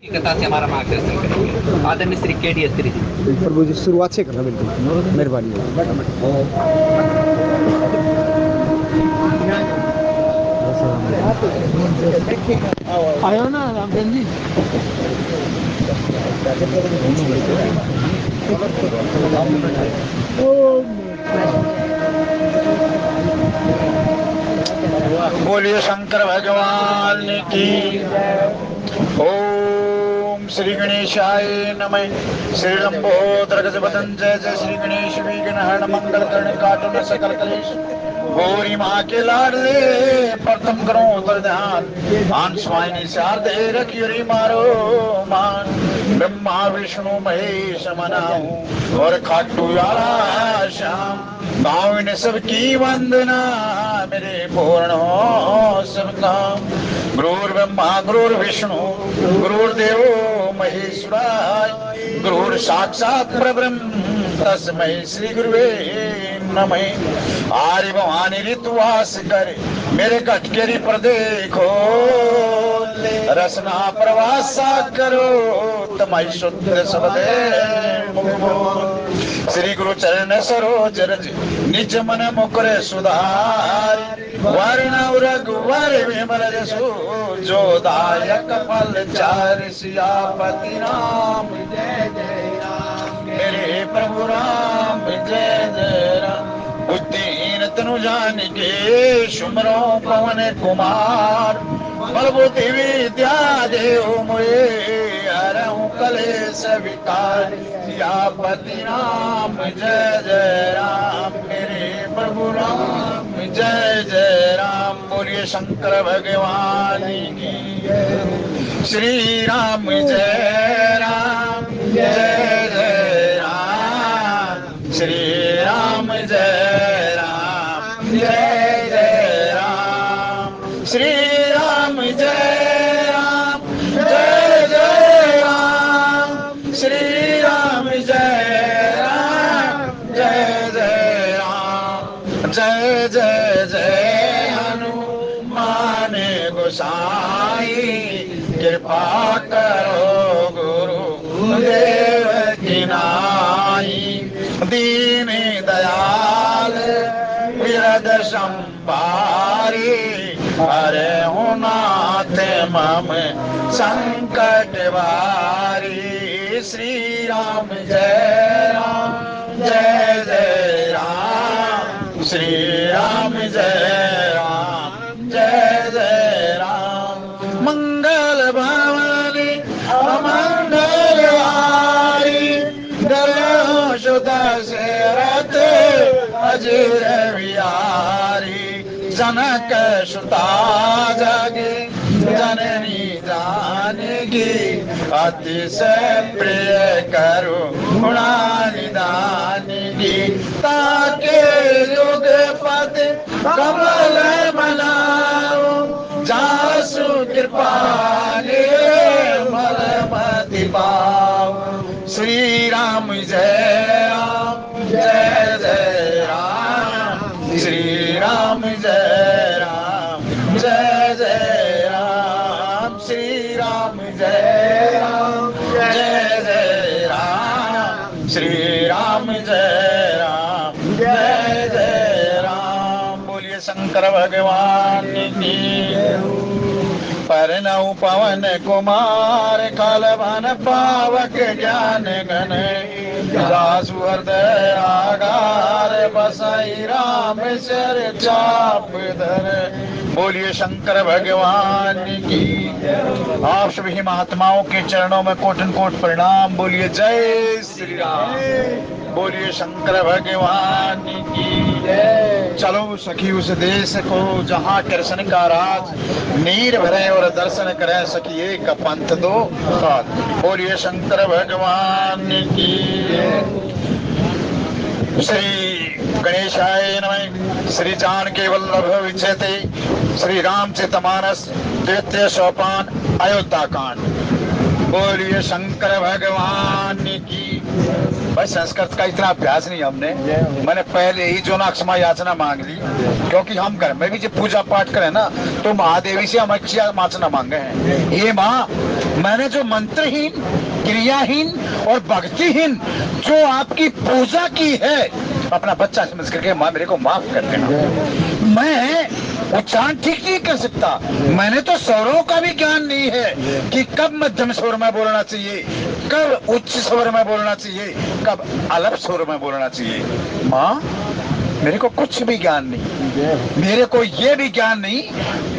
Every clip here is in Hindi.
कथा से हमारा मार्गदर्शन करेंगे आदरणीय श्री के डी अत्री जी। प्रभु जी शुरुआत से करना बिल्कुल मेहरबानी। आयो ना रामचंद्र जी। बोलिए शंकर भगवान की। ओम श्री गणेशाय नमः। श्री लंबोदर गजबदन जय जय श्री गणेश विघ्नहर मंगल कर्ण काटन सकल कलेश। गौरी माँ के लाडले प्रथम करो तर ध्यान आन स्वामी शारदे रखी मारो मान। ब्रह्मा विष्णु महेश मनाऊं और खाटू वाला श्याम। गाँव ने सबकी वंदना मेरे पूर्ण हो सब काम। गुरुर् ब्रह्मा गुरुर् विष्णु गुरुर्देवो महेश्वराय। गुरुर् साक्षात् परब्रह्म तस्मै श्री गुरुवे नमः। आर्य भवानी ऋतुवास करे मेरे कटकेरी पर देखो। रसना प्रवासा करो तमाई शुद्ध सबदे। श्री गुरु चरण सरोज रज निज मन मुकुर सुधार। वर्ण रघुवर विमल जसु जो दायक फल चार। सियापति राम जय जय राम मेरे प्रभु राम जय जय राम। बुद्धिहीन तनु जान के सुमरो पवन कुमार। बलबुद्धि विद्या देव मोए हरहु कलेश विकार। सियापति राम जय जय राम मेरे प्रभु राम जय जय राम। बोलिए शंकर भगवान की। श्री राम जय राम जय जय राम। श्री राम जय राम जय जय राम। श्री राम जय राम जय जय राम। श्री राम जय राम जय जय राम। जय जय जय हनुमान गोसाई। कृपा करो गुरुदेव की नाई। दीन दयाल विरद संभारी। हरे हो नाथ मम संकट वारी। श्री राम जय राम जय जय राम। श्री राम जय राम जय जय राम। मंगल भवानी अमंगल हारी। गरुड़ सुत सेरथ अजर विहारी। जनक सुता जागे जननी जानकी। अतिशय प्रिय करुणा निधान की। ताके युग पद कमल मनाओ। जासु कृपा निर्मल मति पाओ। श्री राम जय राम जय जय राम। श्री राम जय राम जय जय राम। श्री राम जय राम जय जय राम। श्री राम जय राम जय जय राम। बोलिए शंकर भगवान की। परनऊ पवन कुमार कालवन पावक ज्ञान गण। दासु हृदय आगार बसई राम सिर चाप धर। बोलिए शंकर भगवान की। आप सभी महात्माओं के चरणों में कोटन कोट प्रणाम। बोलिए जय श्री राम। बोलिए शंकर भगवान की जय। चलो सखी उस देश को जहाँ कृष्ण का राज। नीर भरे और दर्शन करे सखी एक पंथ दो साथ। बोलिए शंकर भगवान की जय। श्री गणेशाय नमः। श्री जानकी वल्लभ विजयते। श्री रामचरितमानस द्वितीय सोपान अयोध्या कांड। बोलिए शंकर भगवान की भाई संस्कृत का इतना अभ्यास नहीं हमने, मैंने पहले ही जो ना क्षमा याचना मांग ली, क्योंकि हम घर में भी जब पूजा पाठ करें ना तो महादेवी से हम अच्छी याचना मांगे हैं। हे माँ, मैंने जो मंत्रहीन, क्रियाहीन और भक्तिहीन जो आपकी पूजा की है, अपना बच्चा समझ करके माँ मेरे को माफ कर देना। मैं उच्चारण ठीक नहीं कर सकता, मैंने तो स्वरों का भी ज्ञान नहीं है कि कब मध्यम स्वर में बोलना चाहिए, कब उच्च स्वर में बोलना चाहिए, कब अलप स्वर में बोलना चाहिए। माँ मेरे को कुछ भी ज्ञान नहीं, मेरे को ये भी ज्ञान नहीं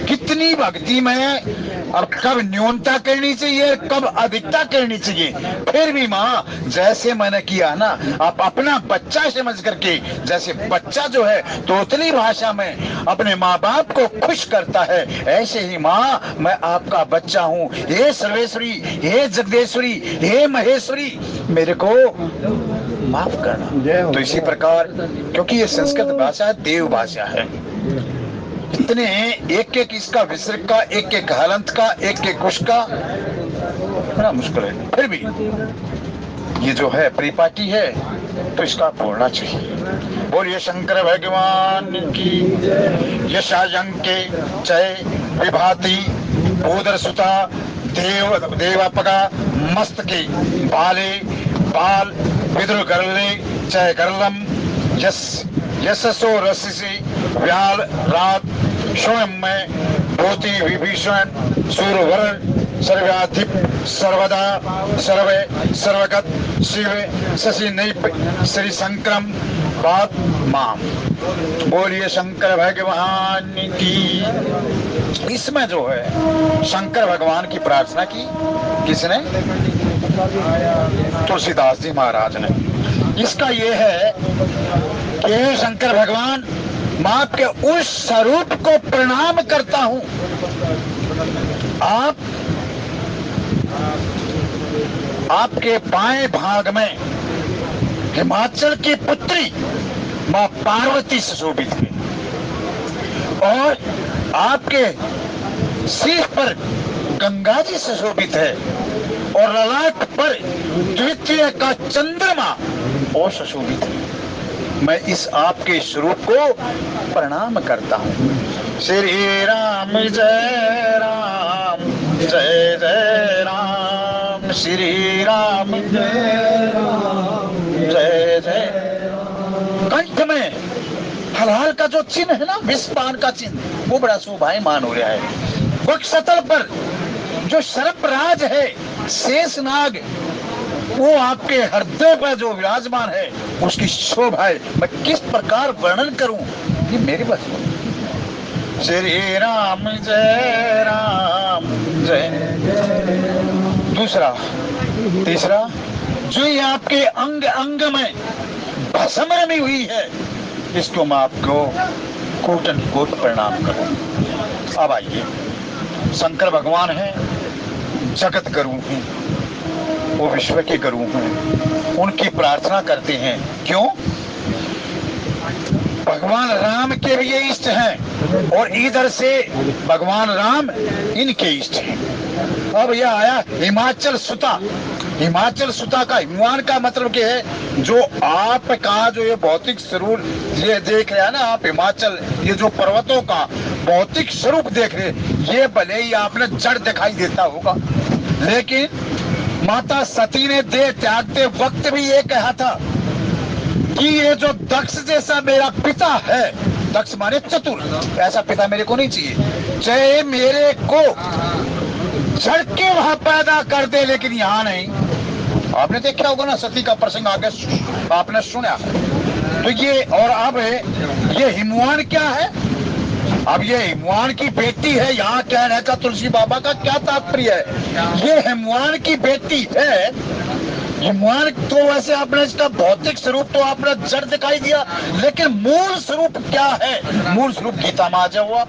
कितनी भक्ति में और कब न्यूनता करनी चाहिए, कब अधिकता करनी चाहिए। फिर भी माँ जैसे मैंने किया ना, आप अपना बच्चा समझ करके, जैसे बच्चा जो है तोतली भाषा में अपने माँ बाप को खुश करता है, ऐसे ही माँ मैं आपका बच्चा हूँ। हे सर्वेश्वरी, हे जगदेश्वरी, हे महेश्वरी, मेरे को माफ करना। तो इसी प्रकार, क्योंकि ये संस्कृत भाषा है, देव भाषा है, इतने एक एक इसका विसर्ग का, एक एक हलंत का, एक एक कुश का बड़ा मुश्किल है। फिर भी ये जो है परिपाटी है तो इसका बोलना चाहिए। बोलिए शंकर भगवान की। यशायंके जय विभाति भूधर सुता देवापका मस्तके बाले बाल विद्रुह गरले जय गरलम यशसो रसिसी व्याल रात स्वयं में भूति विभीषण सूरवर सर्वाधिप सर्वदा सर्वे सर्वगत शिव शशि नैप श्री शंकरम बात माम। बोलिए शंकर भगवान की। इसमें जो है शंकर भगवान की प्रार्थना की किसने? तुलसीदास जी महाराज ने। इसका ये है कि शंकर भगवान मैं आपके उस स्वरूप को प्रणाम करता हूं। आपके बाएं भाग में हिमाचल की पुत्री मां पार्वती सुशोभित है और आपके सिर पर गंगा जी सुशोभित है और ललाट पर द्वितीय का चंद्रमा और सुशोभित है। मैं इस आपके स्वरूप को प्रणाम करता हूँ। श्री राम जय राम जय जय राम, श्री राम जय राम जय जय। कंठ में हलाल का जो चिन्ह है ना, विषपान का चिन्ह, वो बड़ा शोभायमान हो रहा है। वक्षस्थल पर जो सर्पराज है शेषनाग, वो आपके हृदय पर जो विराजमान है उसकी शोभा है। मैं किस प्रकार वर्णन करूं, ये मेरे बस में। श्री राम जय राम जय। दूसरा तीसरा जो ये आपके अंग अंग में भस्म रमी हुई है, इसको मैं आपको कोटन कोट प्रणाम करूं। अब आइए, शंकर भगवान है, जगत गुरु हैं, वो विश्व के गुरु हैं, उनकी प्रार्थना करते हैं। क्यों? भगवान राम के भी ये इष्ट हैं और इधर से भगवान राम इनके इष्ट हैं। अब यह आया हिमाचल सुता। हिमाचल सुता का हिमवान का मतलब क्या है? जो आपका जो ये भौतिक स्वरूप ये देख रहे हैं ना आप, हिमाचल ये जो पर्वतों का भौतिक स्वरूप देख रहे, ये भले ही आपने जड़ दिखाई देता होगा, लेकिन माता सती ने देह त्यागते वक्त भी ये कहा था कि ये जो दक्ष जैसा मेरा पिता है, दक्ष माने चतुर, ऐसा पिता मेरे को नहीं चाहिए, चाहे मेरे को जड़ के वहां पैदा कर दे लेकिन यहाँ नहीं। आपने देखा होगा ना सती का प्रसंग आगे आपने सुना। तो ये और अब ये हिमवान क्या है? अब ये हिमवान की बेटी है, यहाँ कहने का तुलसी बाबा का क्या तात्पर्य है? ये हिमवान की बेटी है। हिमवान तो वैसे आपने इसका भौतिक स्वरूप तो आपने जड़ दिखाई दिया, लेकिन मूल स्वरूप क्या है? मूल स्वरूप गीता में आ जाओ।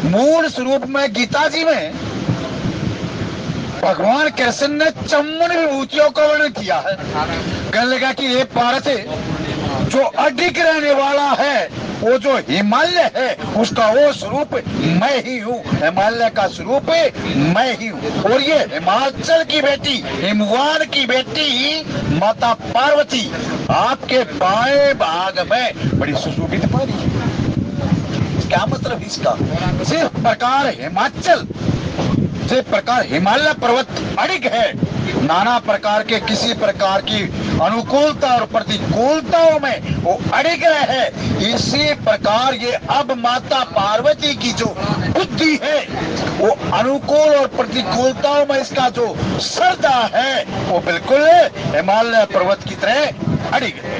मूल स्वरूप में गीता जी में भगवान कृष्ण ने चौवन विभूतियों का वर्णन किया है। कहने लगा कि ये पार्थ जो अधिक रहने वाला है वो जो हिमालय है उसका वो स्वरूप मैं ही हूँ, हिमालय का स्वरूप मैं ही हूँ। और ये हिमाचल की बेटी, हिमवान की बेटी माता पार्वती आपके बाएं भाग में बड़ी सुशोभित पारी है। क्या मतलब इसका? जिस प्रकार हिमाचल, जिस प्रकार हिमालय पर्वत अड़िग है, नाना प्रकार के किसी प्रकार की अनुकूलता और प्रतिकूलताओं में वो अड़िग है, इसी प्रकार ये अब माता पार्वती की जो बुद्धि है वो अनुकूल और प्रतिकूलताओं में इसका जो श्रद्धा है वो बिल्कुल हिमालय पर्वत की तरह अड़िग है।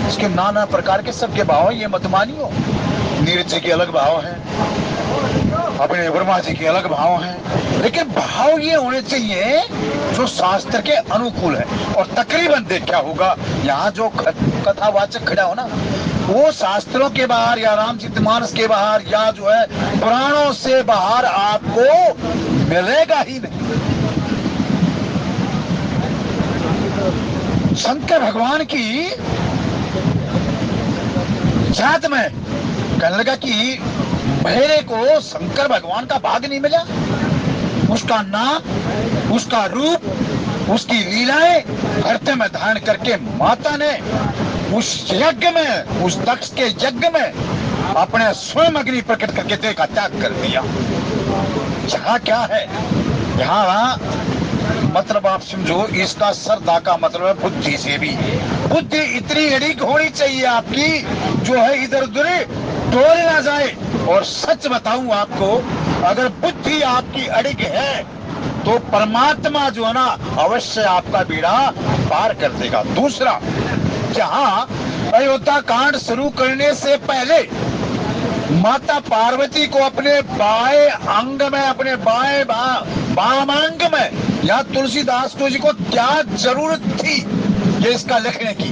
इसके नाना प्रकार के सबके भाव, ये मत मानियो। नीरज जी के अलग भाव हैं, अपने ब्रह्मा जी के अलग भाव हैं, लेकिन भाव ये होने चाहिए जो शास्त्र के अनुकूल है। और तकरीबन देखा होगा यहाँ जो कथावाचक खड़ा हो ना, वो शास्त्रों के बाहर या रामचरितमानस के बाहर या जो है पुराणों से बाहर आपको मिलेगा ही नहीं। शंकर भगवान की जात में कहने लगा कि मेरे को शंकर भगवान का भाग नहीं मिला, उसका नाम, उसका रूप, उसकी लीलाएं हृदय में धारण करके माता ने उस यज्ञ में, उस दक्ष के यज्ञ में अपने स्वयं अग्नि प्रकट करके देह का त्याग कर दिया। यहाँ क्या है? यहाँ मतलब आप समझो, इसका श्रद्धा का मतलब है बुद्धि से भी। बुद्धि इतनी अड़िग होनी चाहिए आपकी जो है इधर उधर डोल ना जाए। और सच बताऊं आपको, अगर बुद्धि आपकी अड़िग है तो परमात्मा जो है ना अवश्य आपका बीड़ा पार कर देगा। दूसरा, जहां अयोध्या कांड शुरू करने से पहले माता पार्वती को अपने बाएं अंग में, अपने बाएं वामांग में, या तुलसीदास जी को क्या जरूरत थी ये इसका लिखने की?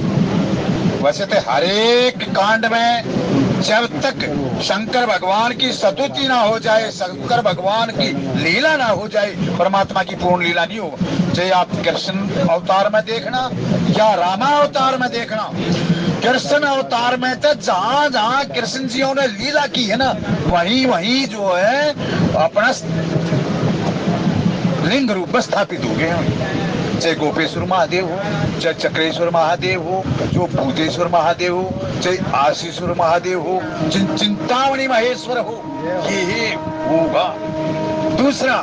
वैसे तो हर एक कांड में जब तक शंकर भगवान की सतुति ना हो जाए, शंकर भगवान की लीला ना हो जाए, परमात्मा की पूर्ण लीला नहीं हो। चाहे आप कृष्ण अवतार में देखना या रामा अवतार में देखना, कृष्ण अवतार में तो जहां जहां कृष्ण जियों ने लीला की है ना, वहीं वहीं जो है अपना लिंग रूप में स्थापित हो गए हैं। चाहे गोपेश्वर महादेव हो, चाहे चक्रेश्वर महादेव हो, जो भूतेश्वर महादेव हो, चाहे आशीश्वर महादेव हो, चिंतामणि महेश्वर हो, ये होगा। दूसरा,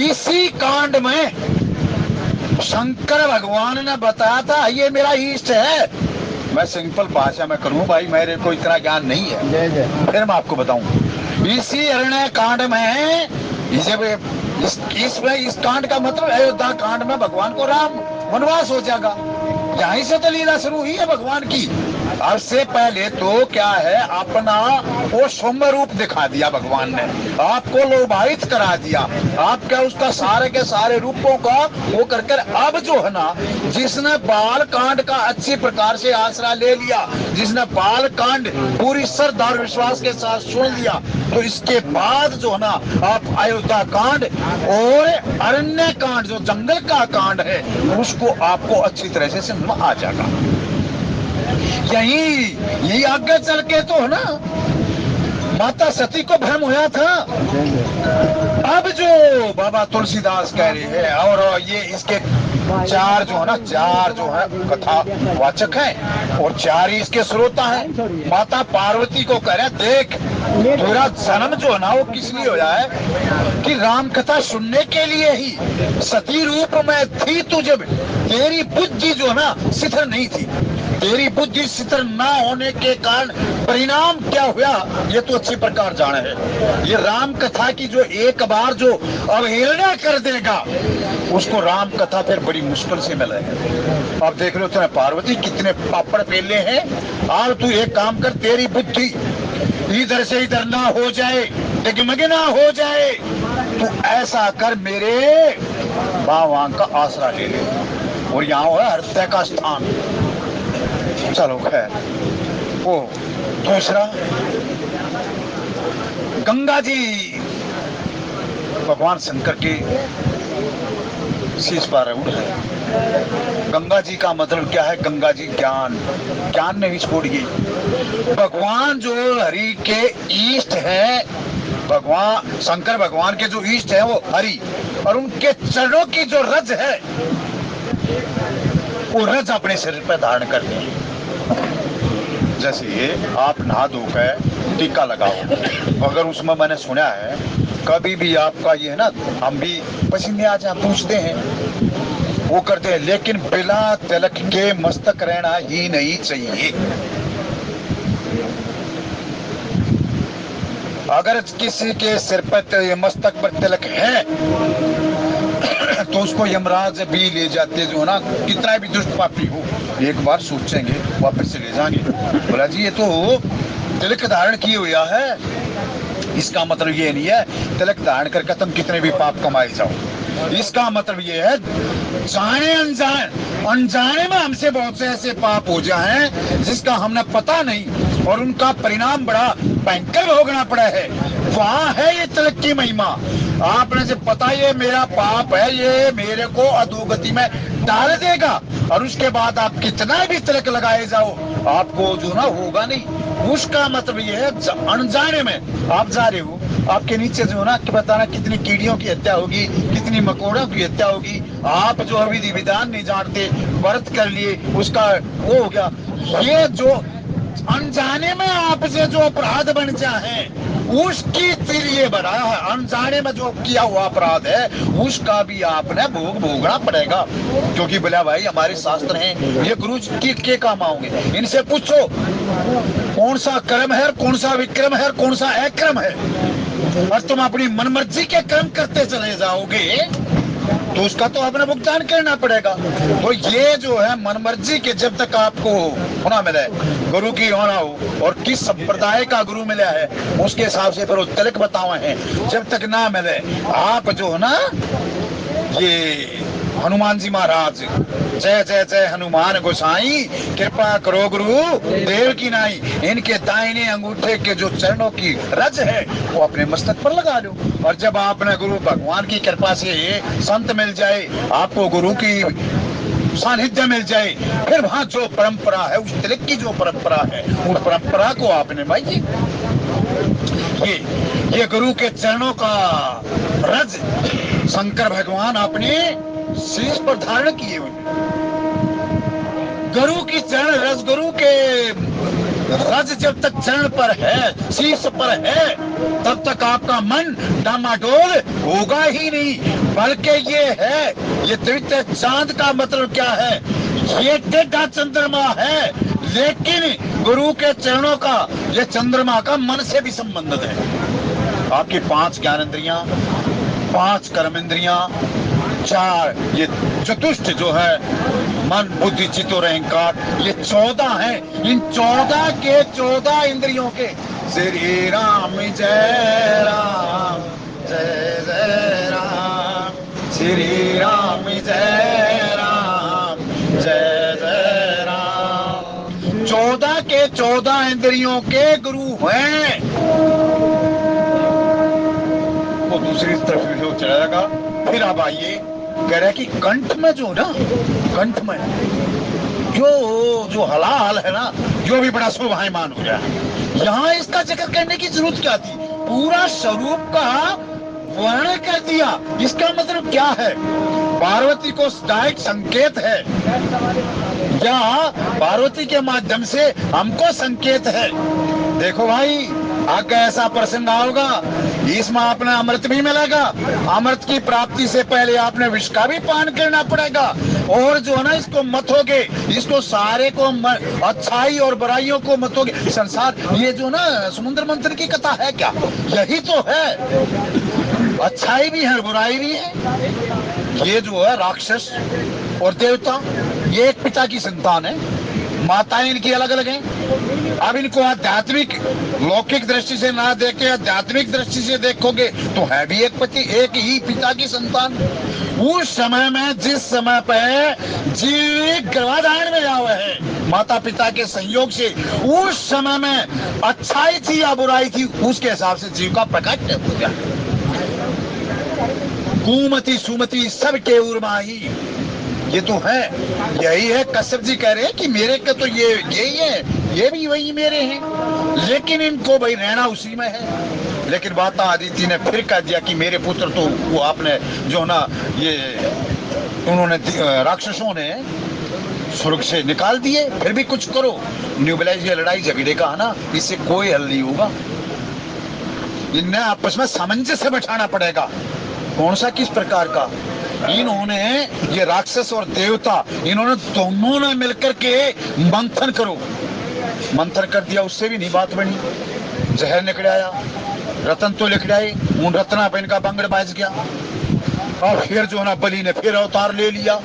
इसी कांड में शंकर भगवान ने बताया था ये मेरा इष्ट है। मैं सिंपल भाषा में करूं भाई, मेरे को इतना ज्ञान नहीं है, फिर मैं आपको बताऊं। इसी अरण्य कांड में इस कांड का मतलब अयोध्या कांड में भगवान को राम वनवास हो जाएगा। यहीं से तो लीला शुरू हुई है भगवान की। अब से पहले तो क्या है, अपना वो सौम्य रूप दिखा दिया भगवान ने, आपको लोभायित करा दिया, आपका उसका सारे के सारे रूपों का वो करके अब जो है ना, जिसने बाल कांड का अच्छी प्रकार से आसरा ले लिया, जिसने बाल कांड पूरी श्रद्धा और विश्वास के साथ सुन लिया, तो इसके बाद जो है ना आप अयोध्या कांड और अरण्य कांड जो जंगल का कांड है उसको आपको अच्छी तरह से समझ में आ जाएगा। यही आगे चल के तो है ना माता सती को भ्रम हुआ था। अब जो बाबा तुलसीदास कह रहे हैं, और ये इसके चार जो है ना, चार जो है कथा वाचक हैं और चार ही इसके श्रोता हैं। माता पार्वती को कह रहे देख, तेरा जन्म जो है ना वो किस लिए होया है कि राम कथा सुनने के लिए ही। सती रूप में थी तू जब, तेरी बुद्धि जो है ना शिथिल नहीं थी। तेरी बुद्धि शिथिल ना होने के कारण परिणाम क्या हुआ ये तो अच्छी प्रकार जाने है। ये राम कथा की जो एक बार जो अवहेलना कर देगा उसको राम कथा फिर बड़ी मुश्किल से मिलेगी। अब देख लो तेरे पार्वती कितने पापड़ पेले हैं। अब तू एक काम कर, तेरी बुद्धि इधर से इधर ना हो जाए, डगमगे ना हो जाए, तू ऐसा कर मेरे बावां का आसरा ले ले, और यहाँ है हृदय का स्थान। चलो खैर, वो दूसरा गंगा जी भगवान शंकर की शीश पर है। गंगा जी का मतलब क्या है? गंगा जी ज्ञान, ज्ञान में विस्फोट गई। भगवान जो हरि के ईष्ट है, भगवान शंकर भगवान के जो ईष्ट है वो हरि, और उनके चरणों की जो रज है वो रज अपने शरीर पर धारण करते हैं। जैसे ये आप नहा धोकर टीका लगाओ, अगर उसमें मैंने सुना है कभी भी आपका ये है ना, हम भी पसीने आ जाए पूछते हैं, वो करते हैं, लेकिन बिना तिलक के मस्तक रहना ही नहीं चाहिए। अगर किसी के सिर पर मस्तक पर तिलक है तो उसको यमराज भी ले जाते, जो है ना, कितना भी दुष्ट पापी हो, एक बार सोचेंगे वापस से ले जाएंगे। बोला जी ये तो तिलक धारण किए हुआ है, इसका मतलब ये नहीं है तिलक धारण करके तुम कितने भी पाप कमाए जाओ। इसका मतलब ये है जाने अनजाने में हमसे बहुत से ऐसे पाप हो जाए हैं जिसका हमने पता नहीं, और उनका परिणाम बड़ा भयंकर भोगना पड़ा है। वहां है ये तिलक की महिमा। आपने से पता ये मेरा पाप है, ये मेरे को अधोगति में डाल देगा, और उसके बाद आप कितना भी तिलक लगाए जाओ आपको जो ना होगा नहीं। उसका मतलब ये है अनजाने में आप जा रहे हो, आपके नीचे जो है ना कि बताना कितनी कीड़ियों की हत्या होगी, कितनी मकोड़ों की हत्या होगी। आप जो विधि विधान नहीं जानते, व्रत कर लिए, उसका वो हो गया। ये जो अनजाने में आपसे जो अपराध बन जाए उसकी फिर ये बड़ा है, अनजाने में जो किया हुआ अपराध है उसका भी आपने भोग भोगना पड़ेगा। क्योंकि बोला भाई हमारे शास्त्र हैं, ये गुरु जी के काम आओगे, इनसे पूछो कौन सा कर्म है, कौन सा विक्रम है, कौन सा अक्रम है, और तुम अपनी मनमर्जी के कर्म करते चले जाओगे तो उसका तो अपना भुगतान करना पड़ेगा। तो ये जो है मनमर्जी के जब तक आपको होना मिले, गुरु की होना हो, और किस संप्रदाय का गुरु मिला है उसके हिसाब से फिर तिलक बतावे हैं, जब तक ना मिले आप जो है ना, ये हनुमान जी महाराज, जय जय जय हनुमान गोसाई, कृपा करो गुरु देव की नाई, इनके दाहिने अंगूठे के जो चरणों की रज है वो अपने मस्तक पर लगा लो। और जब आपने गुरु भगवान की कृपा से संत मिल जाए, आपको गुरु की सानिध्य मिल जाए, फिर वहां जो परंपरा है, उस तिलक की जो परंपरा है, उस परंपरा को आपने भाई ये गुरु के चरणों का रज शंकर भगवान अपने शीश पर धारण किए हुए। गुरु की चरण रज, गुरु के रज जब तक चरण पर है, शीश पर है, तब तक आपका मन डामाडोल होगा ही नहीं। बल्कि ये है, ये द्वितीय चांद का मतलब क्या है, ये टेढ़ा चंद्रमा है, लेकिन गुरु के चरणों का ये चंद्रमा का मन से भी संबंधित है। आपकी 5 ज्ञानेंद्रियां, 5 कर्मेंद्रियां, 4 ये चतुष्ट जो है मन बुद्धि चित्त और अहंकार, ये 14 हैं। इन 14 के 14 इंद्रियों के श्री राम जय राम, जय जय राम, श्री राम जय राम, जय जय राम। 14 के 14 इंद्रियों के गुरु हैं। वो दूसरी तरफ जो चलाएगा। फिर अब आइए, कह रहे कि कंठ में जो ना, कंठ में जो हलाल है ना, जो भी बड़ा शोभायमान हो रहा है, यहाँ इसका जिक्र करने की जरूरत क्या थी? पूरा स्वरूप का वर्णन कर दिया। इसका मतलब क्या है? पार्वती को डायरेक्ट संकेत है, या पार्वती के माध्यम से हमको संकेत है। देखो भाई, आगे ऐसा प्रसंग होगा, इसमें अपना अमृत भी मिलेगा। अमृत की प्राप्ति से पहले आपने विष का भी पान करना पड़ेगा, और जो है ना, इसको मतोगे, इसको सारे को अच्छाई और बुराइयों को मतोगे। संसार ये जो ना समुद्र मंथन की कथा है, क्या यही तो है? अच्छाई भी है, बुराई भी है। ये जो है राक्षस और देवता, ये एक पिता की संतान है, माताएं इनकी अलग अलग हैं। अब इनको आध्यात्मिक लौकिक दृष्टि से ना देखे, आध्यात्मिक दृष्टि से देखोगे तो है भी एक पति, एक ही पिता की संतान। उस समय में, जिस समय पे जीव गर्भाधान में आए हैं माता पिता के संयोग से, उस समय में अच्छाई थी या बुराई थी, उसके हिसाब से जीव का प्रकाश हो गया। कुमति सुमति सबके उर्माही, ये तो है, यही है। कश्यप जी कह रहे हैं कि मेरे के तो ये यही है, ये भी वही मेरे हैं, लेकिन इनको भाई रहना उसी में है। लेकिन माता अदिति ने फिर कह दिया कि मेरे पुत्र तो वो आपने जो ना ये उन्होंने राक्षसों ने स्वर्ग से निकाल दिए, फिर भी कुछ करो। न्यूबलाइज ये लड़ाई झगड़े का है ना, इससे कोई हल नहीं होगा। इन्हें आपस में सामंजस्य बैठाना पड़ेगा। कौन सा, किस प्रकार का? इन्होंने ये राक्षस और देवता, इन्होंने दोनों ने मिलकर के मंथन करो, मंथन कर दिया, उससे भी नहीं बात बनी। जहर निकल आया, रतन तो लिख आए, उन रत्ना पे इनका बंगड़ बाज गया। और फिर जो ना बलि ने फिर अवतार ले लिया,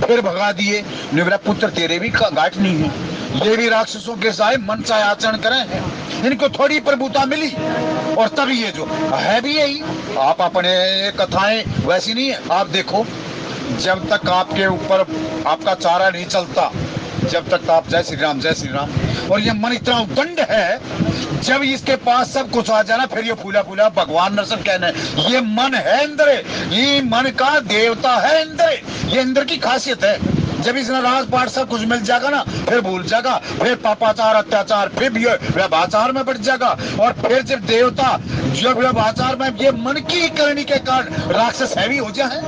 फिर भगा दिए। मेरा पुत्र तेरे भी गांठ नहीं है, ये भी राक्षसों के साथ मन चाहे आचरण करें, इनको थोड़ी प्रभुता मिली। और तभी ये जो है भी यही, आप अपने कथाएं वैसी नहीं है। आप देखो, जब तक आपके ऊपर आपका चारा नहीं चलता, जब तक आप जय श्री राम जय श्री राम, और ये मन इतना उदंड है, जब इसके पास सब कुछ आ जाना, फिर ये फूला फूला भगवान नरसिंह कहने, ये मन है इंद्र, ये मन का देवता है इंद्र, ये इंद्र की खासियत है। जब इसने राजपाट सब कुछ मिल जाएगा ना, फिर भूल जाएगा, फिर पापाचार अत्याचार, फिर व्यभाचार में बढ़ जाएगा। और फिर जब देवता जब व्यभाचार में, ये मन की करनी के कारण राक्षस हैवी हो जाए,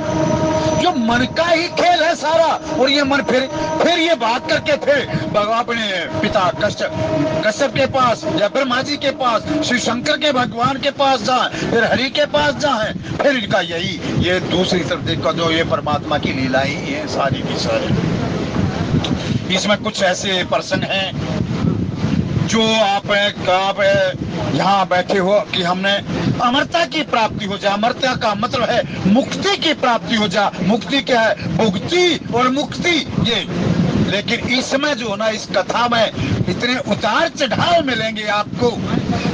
जो मन का ही खेल है सारा। और ये मन फिर ये भाग करके फिर अपने पिता कश्यप के पास या ब्रह्मा जी के पास, श्री शंकर के भगवान के पास जाए, फिर हरि के पास जाए, फिर इनका यही ये दूसरी तरफ देखो, जो ये परमात्मा की लीला ही है सारी की सारी। इसमें कुछ ऐसे प्रसंग हैं जो आप यहाँ बैठे हो कि हमने अमरता की प्राप्ति हो जाए। अमरता का मतलब है मुक्ति की प्राप्ति हो जाए। मुक्ति क्या है? भुक्ति और मुक्ति ये। लेकिन इसमें जो ना, इस कथा में इतने उतार चढ़ाव मिलेंगे आपको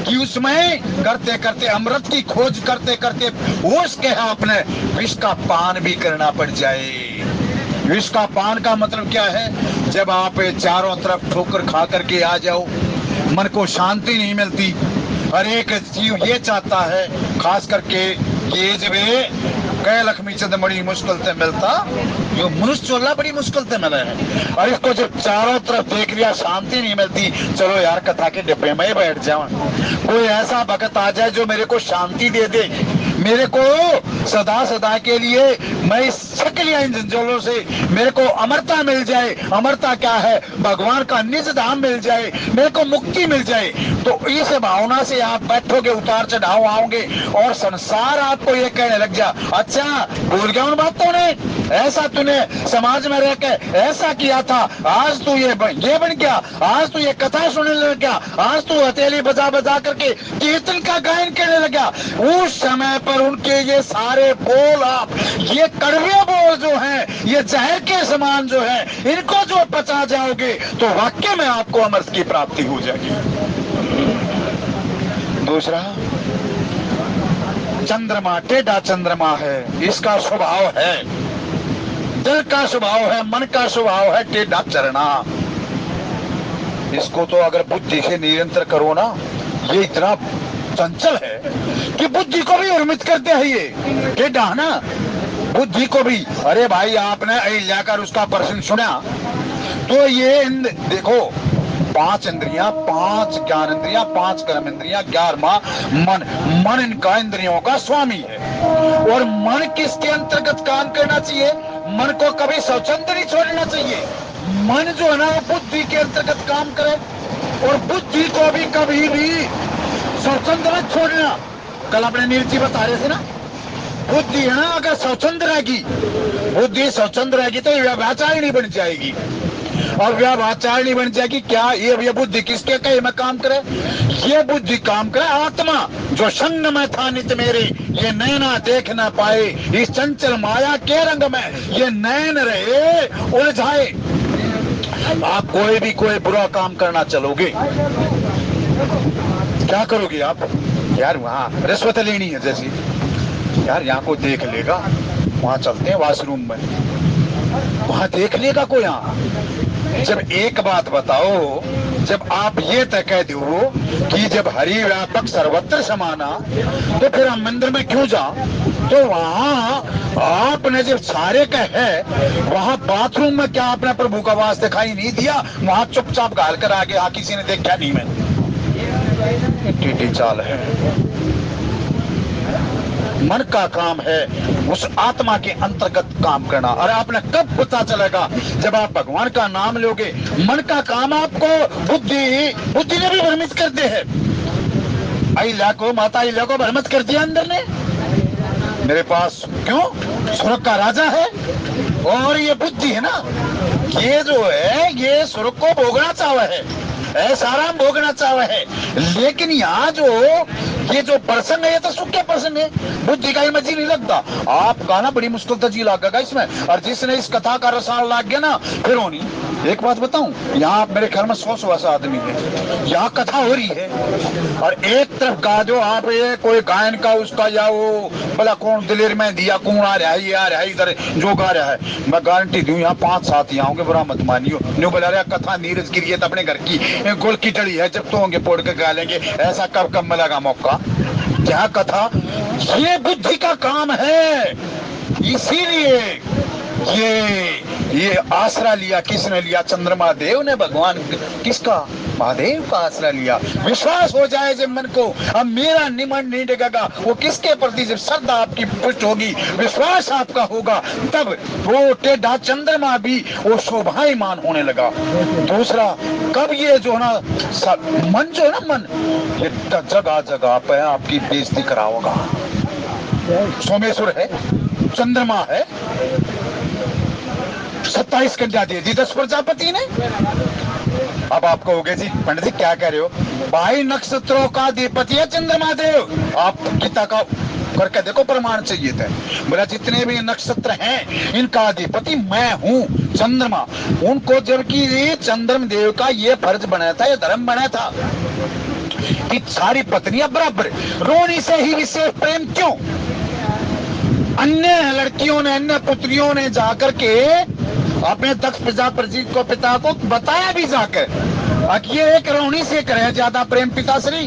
कि उसमें करते करते अमृत की खोज करते करते होश के अपने विष का पान भी करना पड़ जाए। विष का पान का मतलब क्या है? जब आप चारों तरफ ठोकर खा करके आ जाओ, मन को शांति नहीं मिलती। हर एक जीव ये चाहता है, खास करके ये जब कह लक्ष्मी चंद बड़ी मुश्किल से मिलता, जो मनुष्य चोला बड़ी मुश्किल से मिला है। और इसको जब चारों तरफ देख लिया, शांति नहीं मिलती, चलो यार कथा के डिब्बे में ही बैठ जाओ। कोई ऐसा भक्त आ जाए जो मेरे को शांति दे दे, मेरे को सदा सदा के लिए मैं इस लिया इन जंजालों से मेरे को अमरता मिल जाए। अमरता क्या है? भगवान का निज धाम मिल जाए, मेरे को मुक्ति मिल जाए। तो इस भावना से आप बैठोगे, उतार चढ़ाव आओगे, और संसार आपको ये कहने लग जा, अच्छा भूल गया उन बातों ने, ऐसा तूने समाज में रह के ऐसा किया था, आज तू ये बन गया, आज तू ये कथा सुनने लग गया, आज तू हथेली बजा बजा करके कीर्तन का गायन करने लगा। उस समय पर उनके ये सारे बोल, आप ये कड़वे बोल जो हैं, ये जहर के समान जो है, इनको जो पचा जाओगे तो वाकई में आपको अमृत की प्राप्ति हो जाएगी। दूसरा, चंद्रमा टेढ़ा चंद्रमा है, इसका स्वभाव है, दिल का स्वभाव है, मन का स्वभाव है टेढ़ा चलना। इसको तो अगर बुद्धि से निरंतर करो ना, ये इतना चंचल है कि बुद्धि को भी उर्मित करते हैं। ये टेढ़ा ना, बुद्धि को भी। अरे भाई, आपने जाकर उसका प्रश्न सुना तो ये देखो, 5 इंद्रियां, 5 ज्ञान इंद्रियां, 5 कर्म इंद्रियां, 11वां मन। मन इनका इंद्रियों का स्वामी है। और मन किसके अंतर्गत काम करना चाहिए? मन को कभी स्वच्छंद नहीं छोड़ना चाहिए। मन जो है ना, बुद्धि के अंतर्गत काम करे, और बुद्धि को भी कभी भी स्वच्छंद मत छोड़ना। कल अपने नील जी बता रहे थे ना, बुद्धि है ना, अगर स्वच्छंद रहेगी, बुद्धि स्वच्छंद रहेगी तो व्यभाचार नहीं बन जाएगी। और व्यभाचार नहीं बन जाएगी क्या? ये बुद्धि किसके कहे में काम करे? ये बुद्धि काम करे आत्मा, जो संग में था नित मेरे, ये नैना देख ना पाए, इस चंचल माया के रंग में ये नैन रहे उलझाए। आप कोई बुरा काम करना चलोगे, क्या करोगे आप? यार वहाँ रिश्वत लेनी है, जैसी यार यहाँ कोई देख लेगा, वहाँ चलते हैं वॉशरूम में, वहाँ देख लेगा कोई। यहाँ जब एक बात बताओ, जब आप ये तय कह दो कि जब हरि व्यापक सर्वत्र समाना, तो फिर हम मंदिर में क्यों जाओ? तो वहां आपने जब सारे का है, वहां बाथरूम में क्या आपने प्रभु का वास दिखाई नहीं दिया? वहां चुपचाप घाल कर आगे, हाँ किसी ने देखा नहीं। मैं टीटी चाल है। मन का काम है उस आत्मा के अंतर्गत काम करना। अरे आपने कब पता चलेगा? जब आप भगवान का नाम लोगे। मन का काम आपको बुद्धि ने भी भ्रमित कर दे है। अहिल्या को, माता अहिल्या को भ्रमित कर दिया अंदर ने। मेरे पास क्यों? स्वर्ग का राजा है और ये बुद्धि है ना, ये जो है ये स्वर्ग को भोगना चाहता है, ऐसा आराम भोगना चाहता है। लेकिन यहाँ जो ये जो प्रसंग है, ये तो सुख के प्रसंग है, बुद्धि का ही मजी नहीं लगता। आप गाना बड़ी मुश्किल से जी लागेगा इसमें। और जिसने इस कथा का रसाल लाग गया ना, फिर होनी। एक बात बताऊं, यहाँ मेरे घर में 100 आदमी है, यहाँ कथा हो रही है और एक तरफ गा दो आप ये कोई गायन का उसका, या वो भला कौन दिलेर में दिया, कौन आ रहा है, ये आ रहा है इधर जो गा रहा है, मैं गारंटी दूं यहाँ 5 साथी आओगे, बुरा मत मानियो। न्यू बोला रहा कथा नीरज गिरी है तो अपने घर की गोल की टड़ी है, जब तो होंगे पोड़ के गा लेंगे। ऐसा कब कब मिलेगा मौका? क्या कथा? ये बुद्धि का काम है। इसीलिए ये आसरा लिया। किसने लिया? चंद्रमा देव ने। भगवान किसका? महादेव का आसरा लिया। विश्वास हो जाए जब मन को, अब मेरा निमन नहीं डिगेगा, वो किसके प्रति जब श्रद्धा आपकी पुष्ट होगी, विश्वास आपका होगा, तब वो टेढ़ा चंद्रमा भी वो शोभायमान होने लगा। दूसरा, कब ये जो ना मन जो है ना, मन ये जगह जगह पे आपकी बेइज्जती कराओगा। सोमेश्वर है, चंद्रमा है, 27 कन्या दे दी 10 प्रजापति ने। अब आप कहोगे जी पंडित जी क्या कह रहे हो? 22 नक्षत्रों का अधिपति है चंद्रमा देव। आप गीता का करके देखो, प्रमाण चाहिए थे। बोला जितने भी नक्षत्र हैं इनका अधिपति मैं हूँ, चंद्रमा। उनको जबकि चंद्रमा देव का ये फर्ज बना था, ये धर्म बना था कि सारी पत्नियां बराबर। रोनी से ही विशेष प्रेम क्यों? अन्य लड़कियों ने, अन्य पुत्रियों ने जाकर के अपने दक्ष प्रजापति को, पिता को बताया भी जाकर, ये एक रोहिणी से करे ज्यादा प्रेम पिताश्री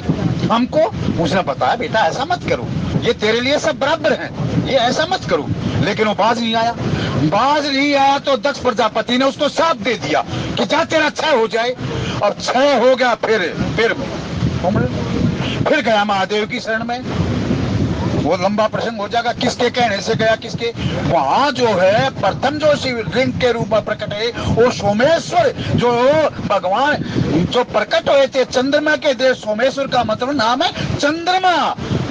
हमको। उसने बताया बेटा ऐसा मत करो, ये तेरे लिए सब बराबर हैं, ये ऐसा मत करो। लेकिन वो बाज नहीं आया। बाज नहीं आया तो दक्ष प्रजापति ने उसको शाप दे दिया कि जा तेरा क्षय हो जाए। और क्षय हो गया। फिर गया महादेव की शरण में। वो लंबा प्रसंग हो जाएगा, किसके कहने से गया, किसके। वहां जो है प्रथम जो शिवलिंग के रूप में प्रकट है वो सोमेश्वर, जो भगवान जो प्रकट हुए थे चंद्रमा के देव। सोमेश्वर का मतलब नाम है चंद्रमा।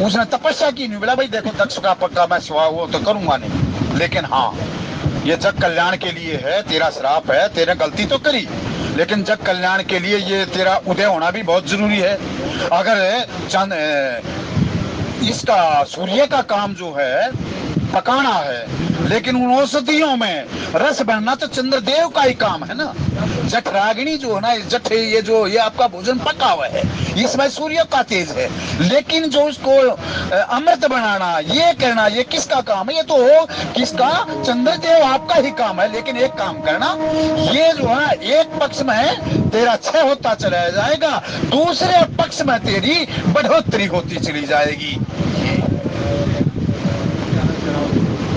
उसने तपस्या की, नहीं बोला भाई देखो दक्ष का पक्का मैं सिवा वो तो करूंगा नहीं, लेकिन हाँ ये जग कल्याण के लिए है। तेरा श्राप है, तेरे गलती तो करी, लेकिन जग कल्याण के लिए ये तेरा उदय होना भी बहुत जरूरी है। अगर इसका सूर्य का काम जो है पकाना है, लेकिन उन औषधियों में रस बनना तो चंद्रदेव का ही काम है ना। जठराग्नि जो है ना, जठ ये आपका भोजन पका हुआ है, इसमें सूर्य का तेज है। लेकिन जो उसको अमृत बनाना, ये करना, ये किसका काम है? ये तो हो किसका? चंद्रदेव आपका ही काम है। लेकिन एक काम करना, ये जो है एक पक्ष में तेरा क्षय होता चला जाएगा, दूसरे पक्ष में तेरी बढ़ोतरी होती चली जाएगी।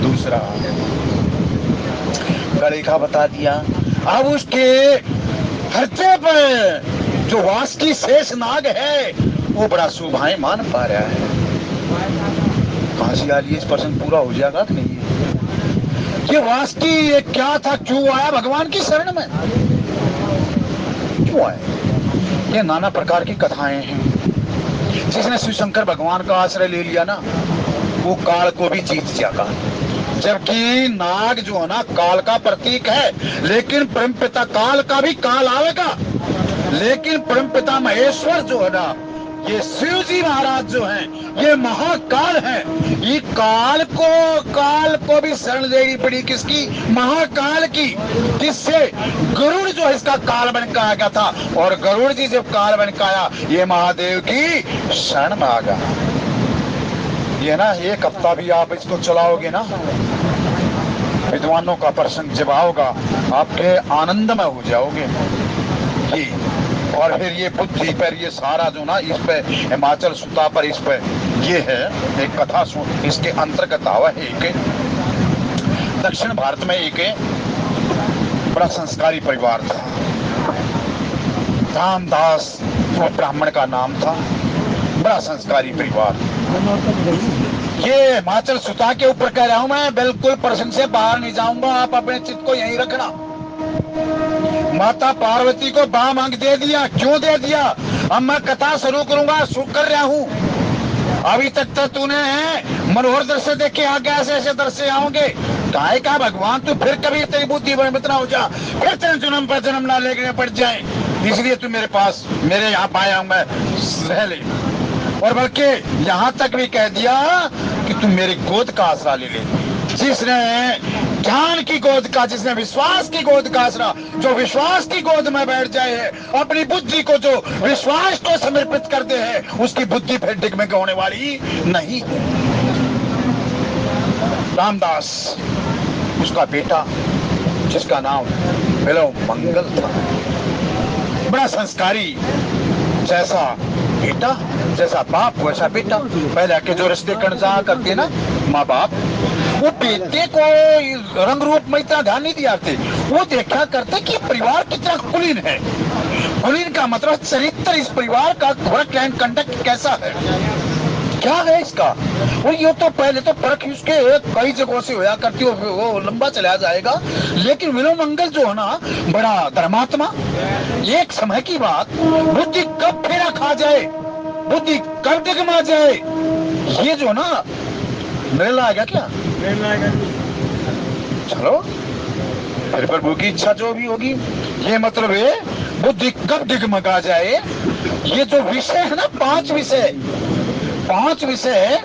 दूसरा गणिका बता दिया। अब उसके हृदय पर जो वास की शेष नाग है वो बड़ा शोभायमान पा रहा है। कहां से आ रही है? इस प्रश्न पूरा हो जाएगा कि नहीं? ये वास की ये क्या था? क्यों आया भगवान की शरण में? क्यों आया? ये नाना प्रकार की कथाएं हैं। जिसने शिव शंकर भगवान का आश्रय ले लिया ना, वो काल को भी जीत जाएगा। जबकि नाग जो है ना काल का प्रतीक है, लेकिन परमपिता काल का भी काल आएगा। लेकिन परमपिता महेश्वर जो है ना, ये शिव जी महाराज जो हैं, ये महाकाल हैं। ये काल को भी शरण लेनी पड़ी किसकी? महाकाल की। किससे? गरुड़ जो इसका काल बन के आ गया था, और गरुड़ जी जब काल बन के आया, ये महादेव की शरण में आ गया। ये ना एक हफ्ता भी आप इसको चलाओगे ना, विद्वानों का प्रसंग जब आओगा आपके आनंद में हो जाओगे। और फिर ये बुद्धि पर ये सारा जो ना इस पे हिमाचल सुता पर इस पे ये है एक कथा सुन। इसके अंतर्गत आवा है एक दक्षिण भारत में एक बड़ा संस्कारी परिवार था। रामदास वो ब्राह्मण का नाम था। बड़ा संस्कारी परिवार। ये हिमाचल सुता के ऊपर कह रहा हूं मैं, बिल्कुल प्रश्न से बाहर नहीं जाऊंगा। आप अपने चित्त को यहीं रखना। माता पार्वती को बाम अंग दे दिया। क्यों दे दिया? अब मैं कथा शुरू करूंगा, शुरू कर रहा हूं। अभी तक तो तूने मनोहर दृश्य देखे, आगे ऐसे ऐसे दृश्य आओगे। काय का भगवान, तू फिर कभी तेरी बुद्धि बड़ा हो जा, फिर तेरे जन्म पर जन्म ना लेके पड़ जाए, इसलिए तू मेरे पास मेरे यहाँ पाया हूं मैं, रह ले। और बल्कि यहाँ तक भी कह दिया कि तू मेरी गोद का आसरा ले ले। जिसने ज्ञान की गोद का, जिसने विश्वास की गोद का आसरा, जो विश्वास की गोद में बैठ जाए है, अपनी बुद्धि को जो विश्वास को समर्पित कर दे है, उसकी बुद्धि फिर डिगमिग होने वाली नहीं। रामदास उसका बेटा, जिसका नाम विलोम मंगल था, बड़ा संस्कारी। जैसा बेटा जैसा बाप वैसा बेटा। पहले के जो रिश्ते कणजा करते ना माँ बाप, वो बेटे को रंग रूप में इतना ध्यान नहीं दिया थे। वो देखा करते कि परिवार कितना कुलीन है। कुलीन का मतलब चरित्र, इस परिवार का वर्क एंड कंडक्ट कैसा है, क्या है इसका। और ये तो पहले तो परख उसके कई जगहों से होया करती, वो लंबा चला जाएगा। लेकिन विलोम मंगल जो है ना, बड़ा धर्मात्मा। एक समय की बात, बुद्धि कब फेरा खा जाए, बुद्धि कब डिगमा जाए, ये जो ना मेरे आएगा क्या, चलो फिर प्रभु की इच्छा जो भी होगी। ये मतलब है बुद्धि कब डिगमगा जाए। ये जो विषय है ना, पांच विषय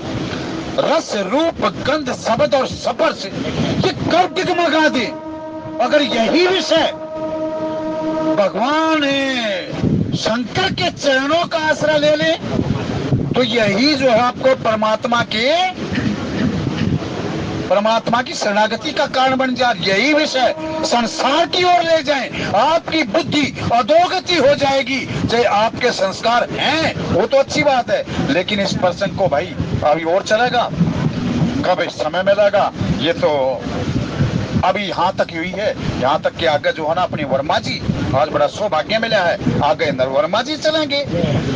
रस रूप गंध शब्द और स्पर्श, ये कब डिगमगा दे। अगर यही विषय भगवान शंकर के चरणों का आसरा ले ले, तो यही जो है आपको परमात्मा की शरणागति का कारण बन जाए। यही विषय संसार की ओर ले जाए, आपकी बुद्धि अधोगति हो जाएगी। चाहे आपके संस्कार हैं वो तो अच्छी बात है, लेकिन इस प्रसंग को भाई अभी और चलेगा, कब इस समय मिलेगा, ये तो अभी यहाँ तक हुई है। यहाँ तक कि आगे जो है ना अपनी वर्मा जी, आज बड़ा सौभाग्य मिला है, आगे अंदर वर्मा जी चलेंगे।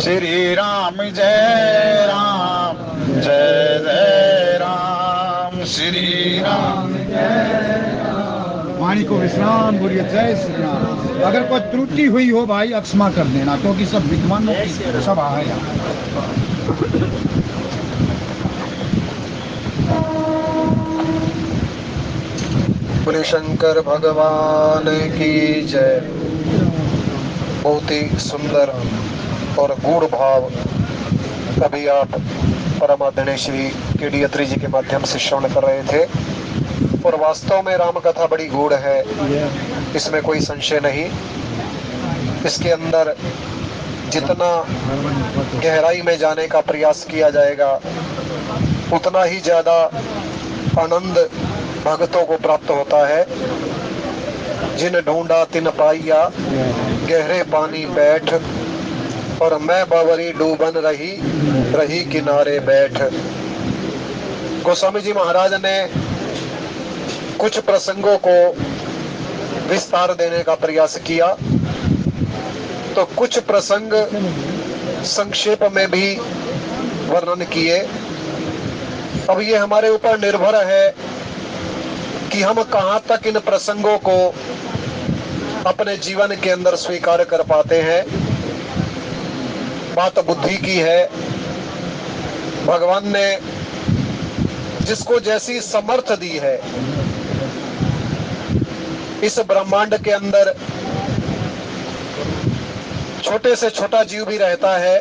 श्री राम जय राम, जय जय राम, श्री राम जय राम। वाणी को विश्राम बोलिए, जय श्री राम। अगर कोई त्रुटि हुई हो भाई अक्षमा कर देना, क्योंकि सब विद्वानों की सभा है यहाँ। बोले शंकर भगवान की जय। बहुत ही सुंदर और गूढ़ भाव अभी आप परमादरणीय श्री के.डी. अत्री जी के माध्यम से श्रवण कर रहे थे। और वास्तव में राम कथा बड़ी गूढ़ है, इसमें कोई संशय नहीं। इसके अंदर जितना गहराई में जाने का प्रयास किया जाएगा, उतना ही ज्यादा आनंद भक्तों को प्राप्त होता है। जिन ढूंढा तिन पाइया, गहरे पानी बैठ, और मैं बावरी डूबन रही किनारे बैठ। गोस्वामी जी महाराज ने कुछ प्रसंगों को विस्तार देने का प्रयास किया, तो कुछ प्रसंग संक्षेप में भी वर्णन किए। अब ये हमारे ऊपर निर्भर है कि हम कहां तक इन प्रसंगों को अपने जीवन के अंदर स्वीकार कर पाते हैं। बात बुद्धि की है। भगवान ने जिसको जैसी समर्थ दी है, इस ब्रह्मांड के अंदर छोटे से छोटा जीव भी रहता है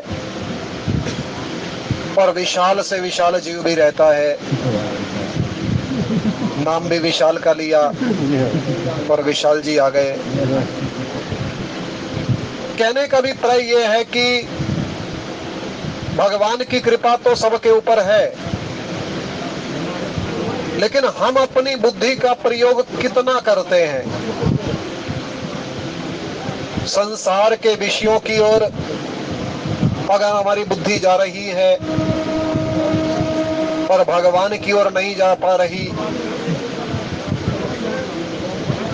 और विशाल से विशाल जीव भी रहता है। नाम भी विशाल का लिया और विशाल जी आ गए। कहने का अभिप्राय यह है कि भगवान की कृपा तो सबके ऊपर है, लेकिन हम अपनी बुद्धि का प्रयोग कितना करते हैं। संसार के विषयों की ओर अगर हमारी बुद्धि जा रही है और भगवान की ओर नहीं जा पा रही,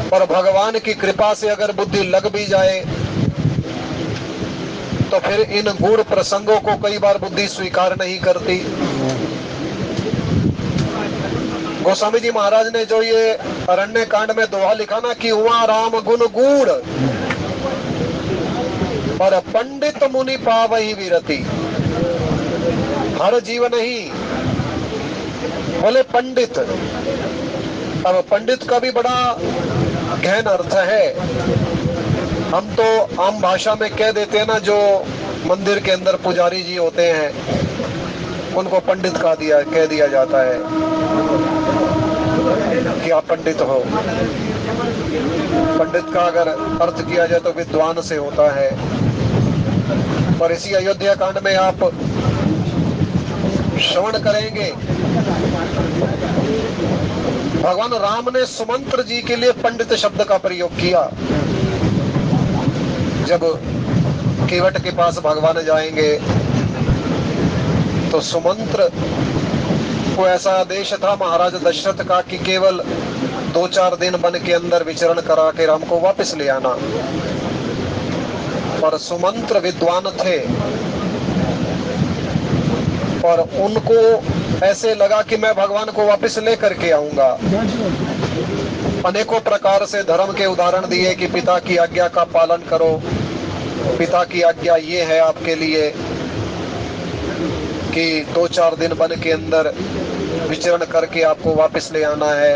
और भगवान की कृपा से अगर बुद्धि लग भी जाए तो फिर इन गूढ़ प्रसंगों को कई बार बुद्धि स्वीकार नहीं करती। गोस्वामी जी महाराज ने जो ये अरण्य कांड में दोहा लिखा ना कि हुआ राम गुण गूढ़ और पंडित मुनि पावहि विरति, हर जीव नहीं बोले पंडित। अब पंडित का भी बड़ा गहन अर्थ है। हम तो आम भाषा में कह देते हैं ना, जो मंदिर के अंदर पुजारी जी होते हैं उनको पंडित कह दिया जाता है कि आप पंडित हो। पंडित का अगर अर्थ किया जाए तो विद्वान से होता है। और इसी अयोध्या कांड में आप श्रवण करेंगे, भगवान राम ने सुमंत्र जी के लिए पंडित शब्द का प्रयोग किया। जब केवट के पास भगवान जाएंगे तो सुमंत्र को ऐसा आदेश था महाराज दशरथ का कि केवल 2-4 दिन वन के अंदर विचरण करा के राम को वापस ले आना। पर सुमंत्र विद्वान थे और उनको ऐसे लगा कि मैं भगवान को वापस लेकर के आऊंगा। अनेकों प्रकार से धर्म के उदाहरण दिए कि पिता की आज्ञा का पालन करो, पिता की आज्ञा ये है आपके लिए कि 2-4 दिन वन के अंदर विचरण करके आपको वापस ले आना है।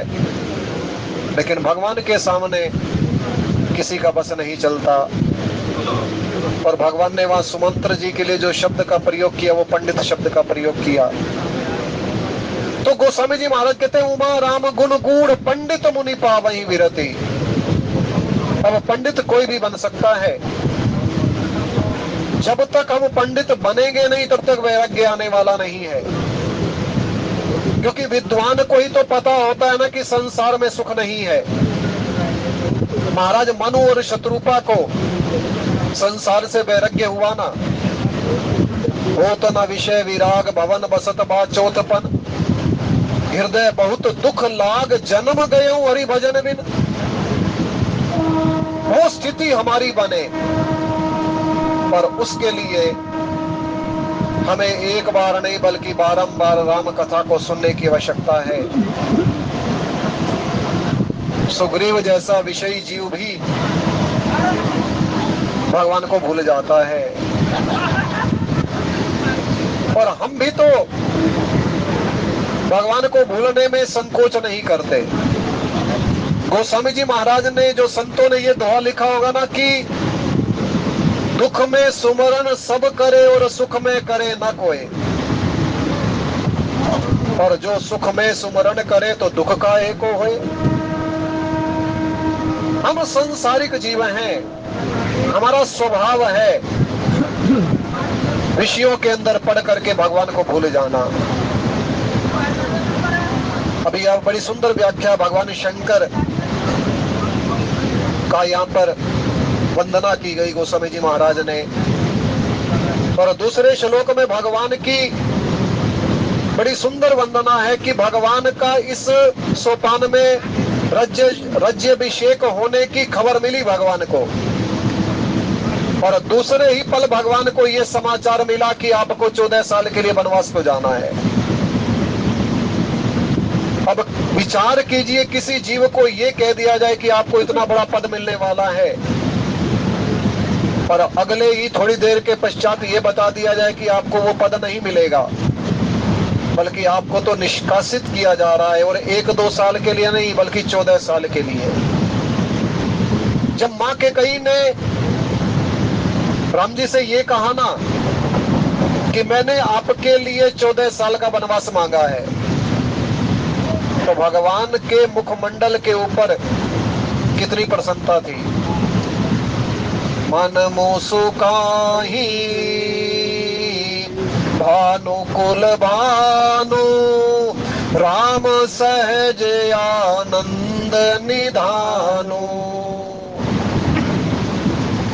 लेकिन भगवान के सामने किसी का बस नहीं चलता। और भगवान ने वहां सुमंत्र जी के लिए जो शब्द का प्रयोग किया वो पंडित शब्द का प्रयोग किया। तो गोस्वामी जी महाराज कहते हैं उमा राम गुण गूढ़ पंडित मुनि पावहि विरति। अब पंडित कोई भी बन सकता है, जब तक हम पंडित बनेंगे नहीं तब तक वैराग्य आने वाला नहीं है। क्योंकि विद्वान को ही तो पता होता है ना कि संसार में सुख नहीं है। महाराज मनु और शत्रुपा को संसार से वैराग्य हुआ ना, होत न विषय विराग भवन बसत बा चौथपन, हृदय बहुत दुख लाग जन्म गयो हरि भजन बिन। वो स्थिति हमारी बने, पर उसके लिए हमें एक बार नहीं बल्कि बारंबार राम कथा को सुनने की आवश्यकता है। सुग्रीव जैसा विषयी जीव भी भगवान को भूल जाता है, और हम भी तो भगवान को भूलने में संकोच नहीं करते। गोस्वामी जी महाराज ने, जो संतों ने ये दोहा लिखा होगा ना कि दुख में सुमरन सब करे और सुख में करे न कोई, और जो सुख में सुमरन करे तो दुख का एको होए। हम संसारिक जीव हैं, हमारा स्वभाव है विषयों के अंदर पढ़ करके भगवान को भूल जाना। अभी आप बड़ी सुंदर व्याख्या भगवान शंकर का यहाँ पर वंदना की गई गोस्वामी जी महाराज ने। और दूसरे श्लोक में भगवान की बड़ी सुंदर वंदना है कि भगवान का इस सोपान में राज्याभिषेक होने की खबर मिली भगवान को, और दूसरे ही पल भगवान को यह समाचार मिला कि आपको 14 साल के लिए वनवास को जाना है। अब विचार कीजिए, किसी जीव को यह कह दिया जाए कि आपको इतना बड़ा पद मिलने वाला है, और अगले ही थोड़ी देर के पश्चात ये बता दिया जाए कि आपको वो पद नहीं मिलेगा, बल्कि आपको तो निष्कासित किया जा रहा है, और 1-2 साल के लिए नहीं बल्कि 14 साल के लिए। जब माँ के कई ने राम जी से ये कहा ना कि मैंने आपके लिए 14 साल का वनवास मांगा है, तो भगवान के मुखमंडल के ऊपर कितनी प्रसन्नता थी। मन मुसुकाही भानुकुल भानु राम सहज आनंद निधानु।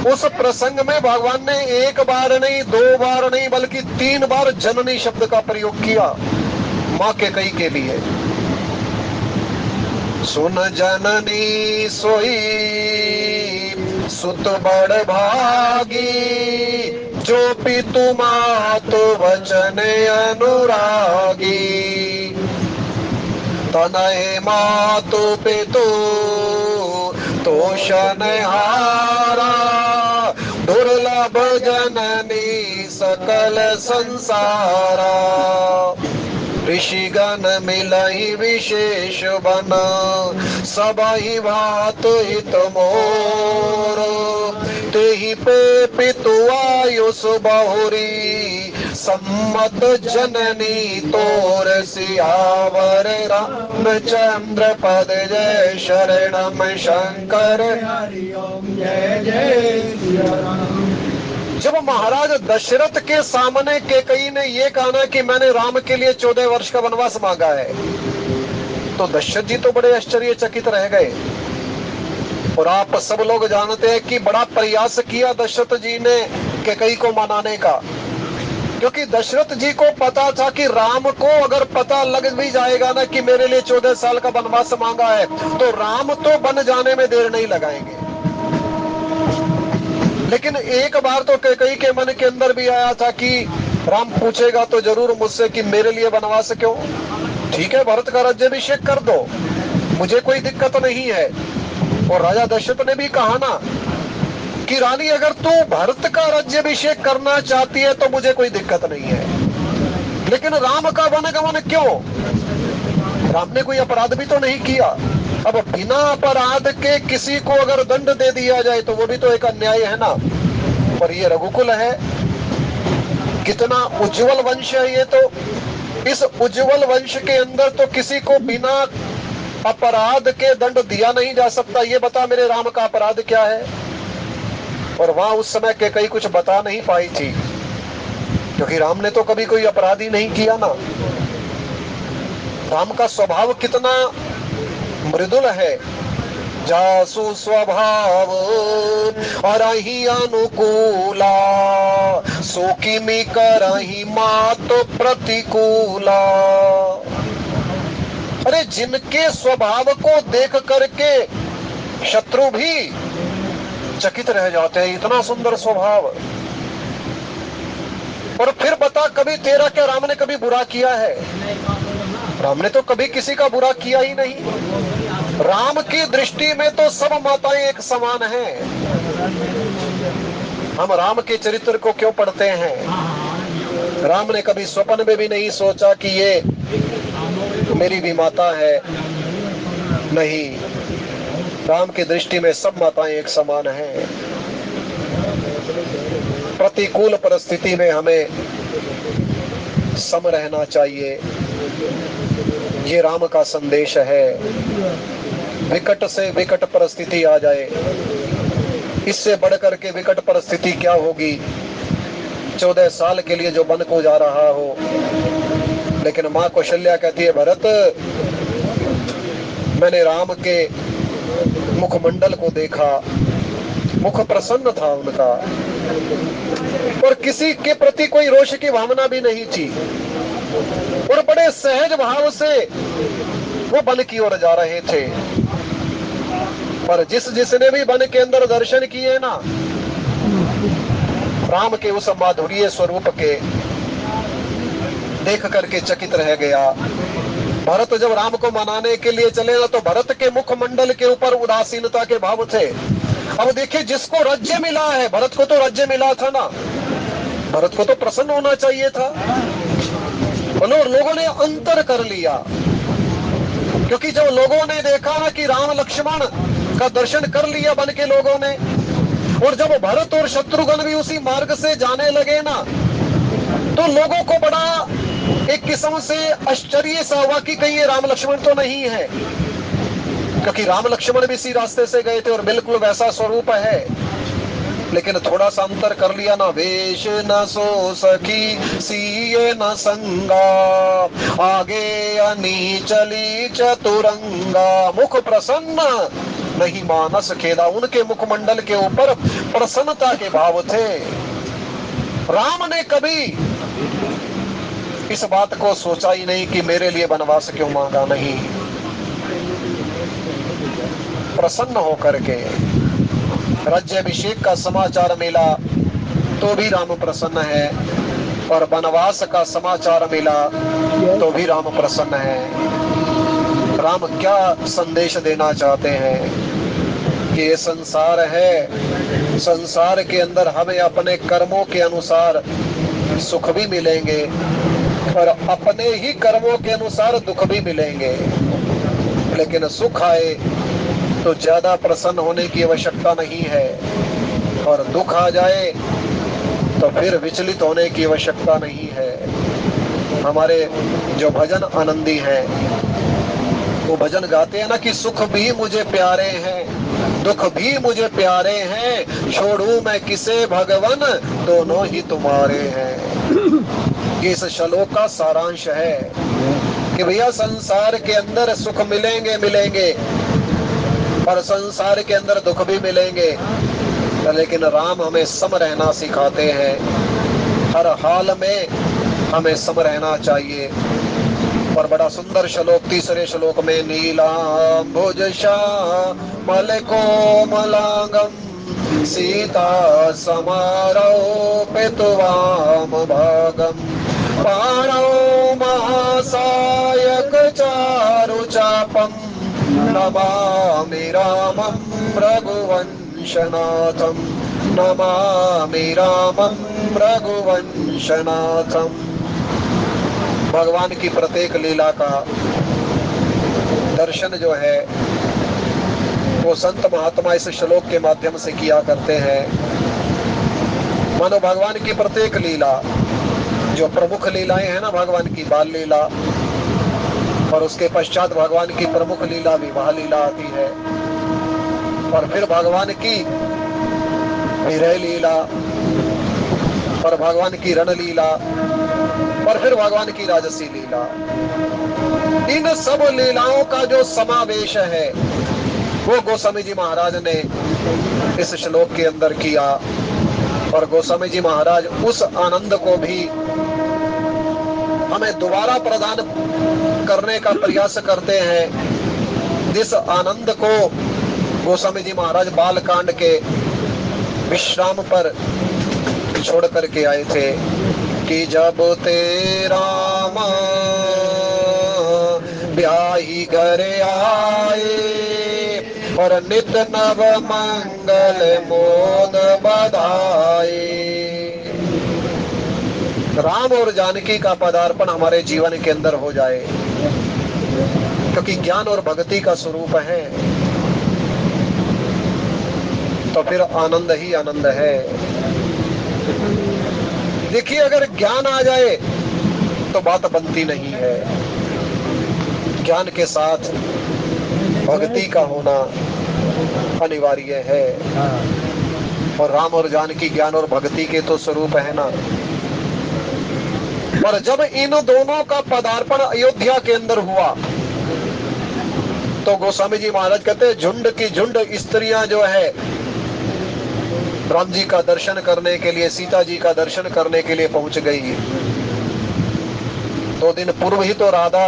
उस प्रसंग में भगवान ने एक बार नहीं, दो बार नहीं, बल्कि 3 बार जननी शब्द का प्रयोग किया मां कैकेयी के लिए। सुन जननी सोई सुत बड़ भागी, जो पितु मातु वचन अनुरागी। तनय मातु पितु तोषण हारा, दुर्लभ जननी सकल संसारा। ऋषिगण मिलहि विशेष बन, सबहि भात हित मोर। तेहि पे पितु आयुष बहुरी, सम्मत जननी तोर। सियावर रामचंद्र पद जय शरणम शंकर। जय जय श्री राम। जब महाराज दशरथ के सामने कैकेयी ने ये कहा कि मैंने राम के लिए 14 वर्ष का वनवास मांगा है, तो दशरथ जी तो बड़े आश्चर्यचकित रह गए। और आप सब लोग जानते हैं कि बड़ा प्रयास किया दशरथ जी ने कैकेयी को मनाने का, क्योंकि दशरथ जी को पता था कि राम को अगर पता लग भी जाएगा ना कि मेरे लिए 14 साल का वनवास मांगा है, तो राम तो बन जाने में देर नहीं लगाएंगे। लेकिन एक बार तो कैकेयी के मन के अंदर भी आया था कि राम पूछेगा तो जरूर मुझसे कि मेरे लिए वनवास क्यों। ठीक है, भरत का राज्याभिषेक कर दो, मुझे कोई दिक्कत नहीं है। और राजा दशरथ ने भी कहा ना कि रानी अगर तू भरत का राज्याभिषेक करना चाहती है तो मुझे कोई दिक्कत नहीं है, लेकिन राम का वनगमन क्यों? राम ने कोई अपराध भी तो नहीं किया। अब बिना अपराध के किसी को अगर दंड दे दिया जाए तो वो भी तो एक अन्याय है ना। पर ये रघुकुल है, कितना उज्जवल वंश है ये। तो इस उज्जवल वंश के अंदर तो किसी को बिना अपराध के दंड दिया नहीं जा सकता। ये बता मेरे राम का अपराध क्या है? और वहां उस समय कैकेयी कुछ बता नहीं पाई थी, क्योंकि राम ने तो कभी कोई अपराध ही नहीं किया ना। राम का स्वभाव कितना मृदुल है। जासु स्वभाव अरहि अनुकूला, सोकिमि करहि मात प्रतिकूला। अरे जिनके स्वभाव को देख करके शत्रु भी चकित रह जाते हैं, इतना सुंदर स्वभाव। और फिर बता, कभी तेरा क्या राम ने कभी बुरा किया है? राम ने तो कभी किसी का बुरा किया ही नहीं। राम की दृष्टि में तो सब माताएं एक समान हैं। हम राम के चरित्र को क्यों पढ़ते हैं? राम ने कभी स्वप्न में भी नहीं सोचा कि ये मेरी भी माता है। नहीं, राम की दृष्टि में सब माताएं एक समान हैं। प्रतिकूल परिस्थिति में हमें सम रहना चाहिए, ये राम का संदेश है। विकट से विकट परिस्थिति आ जाए, इससे बढ़कर के विकट परिस्थिति क्या होगी? 14 साल के लिए जो वन को जा रहा हो, लेकिन माँ कौशल्या कहती है, भरत मैंने राम के मुखमंडल को देखा, मुख प्रसन्न था उनका, और किसी के प्रति कोई रोष की भावना भी नहीं थी, और बड़े सहज भाव से वो वन की ओर जा रहे थे। पर जिसने भी वन के अंदर दर्शन किए ना राम के उस माधुर्य स्वरूप के, देख करके चकित रह गया। भरत जब राम को मनाने के लिए चले ना, तो भरत के मुखमंडल के ऊपर उदासीनता के भाव थे। अब देखिए, जिसको राज्य मिला है, भरत को तो राज्य मिला था ना, भरत को तो प्रसन्न होना चाहिए था। लोगों ने अंतर कर लिया, क्योंकि जब लोगों ने देखा ना कि राम लक्ष्मण का दर्शन कर लिया वन के लोगों ने, और जब भरत और शत्रुघ्न भी उसी मार्ग से जाने लगे ना, तो लोगों को बड़ा एक किस्म से आश्चर्य सा हुआ कि कहीं ये राम लक्ष्मण तो नहीं है, क्योंकि राम लक्ष्मण भी इसी रास्ते से गए थे और बिल्कुल वैसा स्वरूप है। लेकिन थोड़ा सा अंतर कर लिया ना, वेश न सो सकी सीए न संगा, आगे अनी चली चतुरंगा। मुख प्रसन्न नहीं मानस खेला। उनके मुखमंडल के ऊपर प्रसन्नता के भाव थे। राम ने कभी इस बात को सोचा ही नहीं कि मेरे लिए वनवास क्यों मांगा। नहीं, प्रसन्न होकर के राज्याभिषेक का समाचार मिला तो भी राम प्रसन्न है, और वनवास का समाचार मिला तो भी राम प्रसन्न है। राम क्या संदेश देना चाहते हैं कि ये संसार है, संसार के अंदर हमें अपने कर्मों के अनुसार सुख भी मिलेंगे और अपने ही कर्मों के अनुसार दुख भी मिलेंगे। लेकिन सुख आए तो ज्यादा प्रसन्न होने की आवश्यकता नहीं है, और दुख आ जाए तो फिर विचलित होने की आवश्यकता नहीं है। हमारे जो भजन आनंदी हैं वो भजन गाते हैं ना कि सुख भी मुझे प्यारे हैं, दुख भी मुझे प्यारे हैं, छोड़ू मैं किसे भगवन, दोनों ही तुम्हारे हैं। ये इस श्लोक का सारांश है कि भैया संसार के अंदर सुख मिलेंगे और संसार के अंदर दुख भी मिलेंगे, लेकिन राम हमें सम रहना सिखाते हैं। हर हाल में हमें सम रहना चाहिए। और बड़ा सुंदर श्लोक तीसरे श्लोक में, नीलांबुज श्यामल कोमलांगम सीता समारोपित वाम भागम पाणौ महासायक चारु चापम नमामि रामं रघुवंशनाथम, नमामि रामं रघुवंशनाथम। भगवान की प्रत्येक लीला का दर्शन जो है वो संत महात्मा इस श्लोक के माध्यम से किया करते हैं। मानो भगवान की प्रत्येक लीला, जो प्रमुख लीलाएं हैं ना भगवान की, बाल लीला, और उसके पश्चात भगवान की प्रमुख लीला विवाह लीला आती है, और फिर भगवान की विरह लीला, और भगवान की रण लीला, और फिर भगवान की राजसी लीला। इन सब लीलाओं का जो समावेश है वो गोस्वामी जी महाराज ने इस श्लोक के अंदर किया, और गोस्वामी जी महाराज उस आनंद को भी हमें दोबारा प्रदान करने का प्रयास करते हैं, जिस आनंद को गोस्वामी जी महाराज बालकांड के विश्राम पर छोड़ करके आए थे कि जब तेरा ब्याही घर आए और नित नव मंगल मोद बधाए। राम और जानकी का पदार्पण हमारे जीवन के अंदर हो जाए, क्योंकि ज्ञान और भक्ति का स्वरूप है, तो फिर आनंद ही आनंद है। देखिए, अगर ज्ञान आ जाए तो बात बनती नहीं है। ज्ञान के साथ भक्ति का होना अनिवार्य है, और राम और जानकी ज्ञान और भक्ति के तो स्वरूप है ना। और जब इन दोनों का पदार्पण अयोध्या के अंदर हुआ तो गोस्वामी जी महाराज कहते हैं, झुंड की झुंड स्त्रियां जो है राम जी का दर्शन करने के लिए, सीता जी का दर्शन करने के लिए पहुंच गई। 2 दिन पूर्व ही तो राधा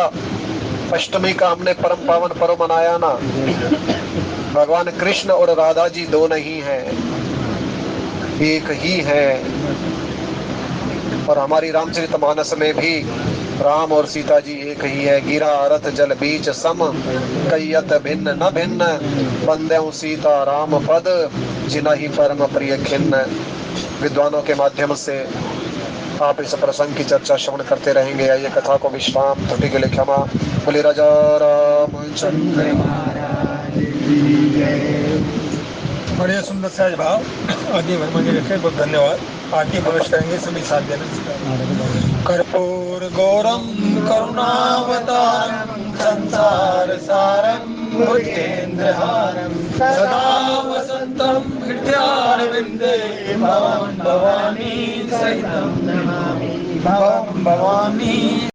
अष्टमी का हमने परम पावन पर्व मनाया ना। भगवान कृष्ण और राधा जी दो नहीं हैं, एक ही है। और हमारी रामचरितमानस में भी राम और सीता जी एक ही है। गिरा रथ जल बीच सम कैयत भिन्न न भिन्न, बंदेऊ सीता राम पद जिनहि परम प्रिय खिन्न। विद्वानों के माध्यम से आप इस प्रसंग की चर्चा श्रवण करते रहेंगे। आइए कथा को विश्राम, त्रुटि के लिए क्षमा। बोले राजा रामचंद्र महाराज की जय। बड़े सुंदर सहज भाव आदि भगवान जी रखे, बहुत धन्यवाद। आगे प्रवेश करेंगे सभी साथ देना। कर्पूर गौरम करुणावतारम संसार सारम भुजगेन्द्रहारम सदा वसंतम हृदयारविंदे भवं भवानी सहितं नमामि भवं भवानी।